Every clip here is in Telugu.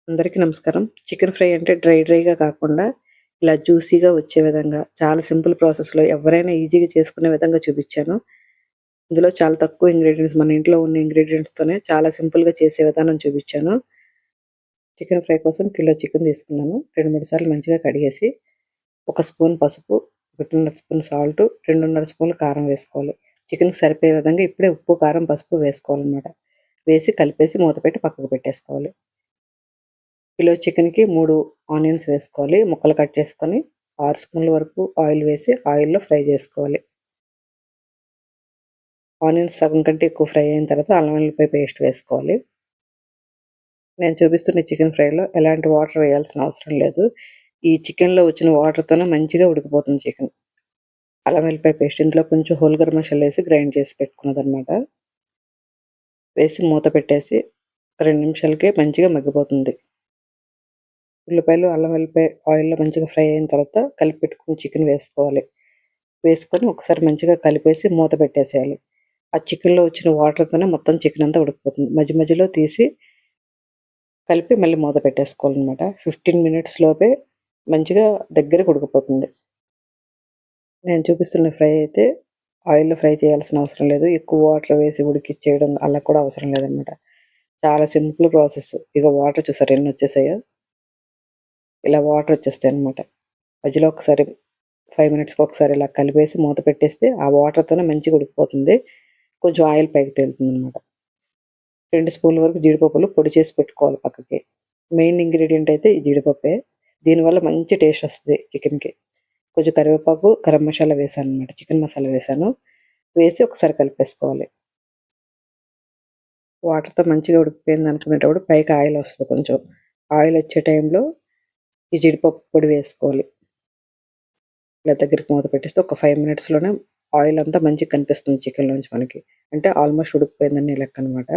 అందరికీ నమస్కారం. చికెన్ ఫ్రై అంటే డ్రైగా కాకుండా ఇలా జ్యూసీగా వచ్చే విధంగా చాలా సింపుల్ ప్రాసెస్‌లో ఎవరైనా ఈజీగా చేసుకునే విధంగా చూపిచ్చాను. ఇందులో చాలా తక్కువ ఇంగ్రీడియెంట్స్ మన ఇంట్లో ఉన్న ఇంగ్రీడియెంట్స్‌తోనే చాలా సింపుల్‌గా చేసే విధానం చూపిచ్చాను. చికెన్ ఫ్రై కోసం కిలో చికెన్ తీసుకున్నాను. 2, 3 సార్లు మంచిగా కడిగేసి, ఒక స్పూన్ పసుపు, 1.5 స్పూన్ సాల్టు, 2.5 స్పూన్లు కారం వేసుకోవాలి. చికెన్‌కి సరిపోయే విధంగా ఇప్పుడే ఉప్పు, కారం, పసుపు వేసుకోవాలనమాట. వేసి కలిపేసి మూత పెట్టి పక్కకు పెట్టేసుకోవాలి. కిలో చికెన్‌కి 3 ఆనియన్స్ వేసుకోవాలి. ముక్కలు కట్ చేసుకొని 6 స్పూన్ల వరకు ఆయిల్ వేసి ఆయిల్‌లో ఫ్రై చేసుకోవాలి. ఆనియన్స్ సగం కంటే ఎక్కువ ఫ్రై అయిన తర్వాత అల్లం వెల్లుల్లిపాయ పేస్ట్ వేసుకోవాలి. నేను చూపిస్తున్న చికెన్ ఫ్రైలో ఎలాంటి వాటర్ వేయాల్సిన అవసరం లేదు. ఈ చికెన్‌లో వచ్చిన వాటర్‌తోనే మంచిగా ఉడికిపోతుంది చికెన్. అల్లం వెల్లుల్లిపాయ పేస్ట్ ఇందులో కొంచెం హోల్ గరం మసాలా వేసి గ్రైండ్ చేసి పెట్టుకున్నదనమాట. వేసి మూత పెట్టేసి 2 నిమిషాలకే మంచిగా మగ్గిపోతుంది. ఉల్లిపాయలు, అల్లం వెల్లిపాయ ఆయిల్‌లో మంచిగా ఫ్రై అయిన తర్వాత కలిపి పెట్టుకున్న చికెన్ వేసుకోవాలి. వేసుకొని ఒకసారి మంచిగా కలిపేసి మూత పెట్టేసేయాలి. ఆ చికెన్‌లో వచ్చిన వాటర్‌తోనే మొత్తం చికెన్ అంతా ఉడికిపోతుంది. మధ్య మధ్యలో తీసి కలిపి మళ్ళీ మూత పెట్టేసుకోవాలనమాట. 15 మినిట్స్ లోపే మంచిగా దగ్గరికి ఉడికిపోతుంది. నేను చూపిస్తున్న ఫ్రై అయితే ఆయిల్‌లో ఫ్రై చేయాల్సిన అవసరం లేదు. ఎక్కువ వాటర్ వేసి ఉడికిచ్చేయడం అలా కూడా అవసరం లేదనమాట. చాలా సింపుల్ ప్రాసెస్. ఇగో వాటర్ చూసారా ఎన్నొచ్చేసాయో? ఇలా వాటర్ వచ్చేస్తాయన్నమాట. మధ్యలో ఒకసారి 5 మినిట్స్‌కి ఒకసారి ఇలా కలిపేసి మూత పెట్టేస్తే ఆ వాటర్‌తోనే మంచిగా ఉడికిపోతుంది. కొంచెం ఆయిల్ పైకి తేలుతుందనమాట. 2 స్పూన్ల వరకు జీడిపప్పులు పొడి చేసి పెట్టుకోవాలి పక్కకి. మెయిన్ ఇంగ్రీడియంట్ అయితే ఈ జీడిపప్పే. దీనివల్ల మంచి టేస్ట్ వస్తది చికెన్‌కి. కొంచెం కరివేపాకు, గరం మసాలా వేశాననమాట. చికెన్ మసాలా వేశాను. వేసి ఒకసారి కలిపేసుకోవాలి. వాటర్‌తో మంచిగా ఉడికిపోయింది అనుకునేటప్పుడు పైకి ఆయిల్ వస్తది కొంచెం. ఆయిల్ వచ్చే టైంలో ఈ జీడిపప్పు పొడి వేసుకోవాలి. ఇలా దగ్గరికి మూత పెట్టేస్తే ఒక 5 మినిట్స్‌లోనే ఆయిల్ అంతా మంచిగా కనిపిస్తుంది చికెన్‌లోంచి మనకి. అంటే ఆల్మోస్ట్ ఉడికిపోయిందని లెక్క అనమాట.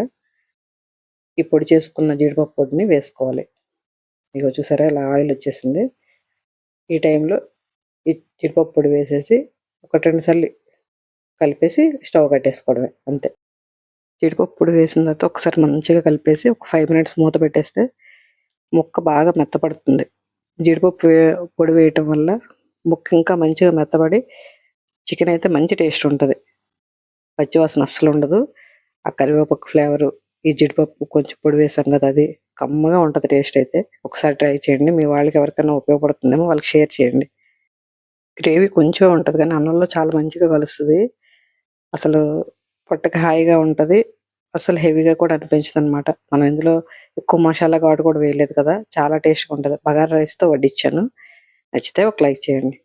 ఈ పొడి చేసుకున్న జీడిపప్పు పొడిని వేసుకోవాలి. ఇగో చూసారా ఇలా ఆయిల్ వచ్చేసింది. ఈ టైంలో ఈ జీడిపప్పు పొడి వేసేసి ఒకటి 2 సార్లు కలిపేసి స్టవ్ కట్టేసుకోవడమే అంతే. జీడిపప్పు పొడి వేసిన తర్వాత ఒకసారి మంచిగా కలిపేసి ఒక 5 మినిట్స్ మూత పెట్టేస్తే ముక్క బాగా మెత్తపడుతుంది. జీడిపప్పు పొడి వేయటం వల్ల ముక్క ఇంకా మంచిగా మెత్తబడి చికెన్ అయితే మంచి టేస్ట్ ఉంటది. పచ్చివాసన అస్సలుండదు. ఆ కరివేపాకు ఫ్లేవరు, ఈ జీడిపప్పు కొంచెం పొడి వేసాం కదా! అది కమ్మగా ఉంటది టేస్ట్ అయితే. ఒకసారి ట్రై చేయండి. మీ వాళ్ళకి ఎవరికైనా ఉపయోగపడుతుందేమో వాళ్ళకి షేర్ చేయండి. గ్రేవీ కొంచెమే ఉంటది కానీ అన్నంలో చాలా మంచిగా కలుస్తది. అసలు పొట్టకి హాయిగా ఉంటది. అస్సలు హెవీగా కూడా అనిపించదనమాట. మనం ఇందులో ఎక్కువ మసాలా ఘాటు కూడా వేయలేదు కదా! చాలా టేస్ట్‌గా ఉంటది. బగారా రైస్‌తో వడ్డించాను. నచ్చితే ఒక లైక్ చేయండి.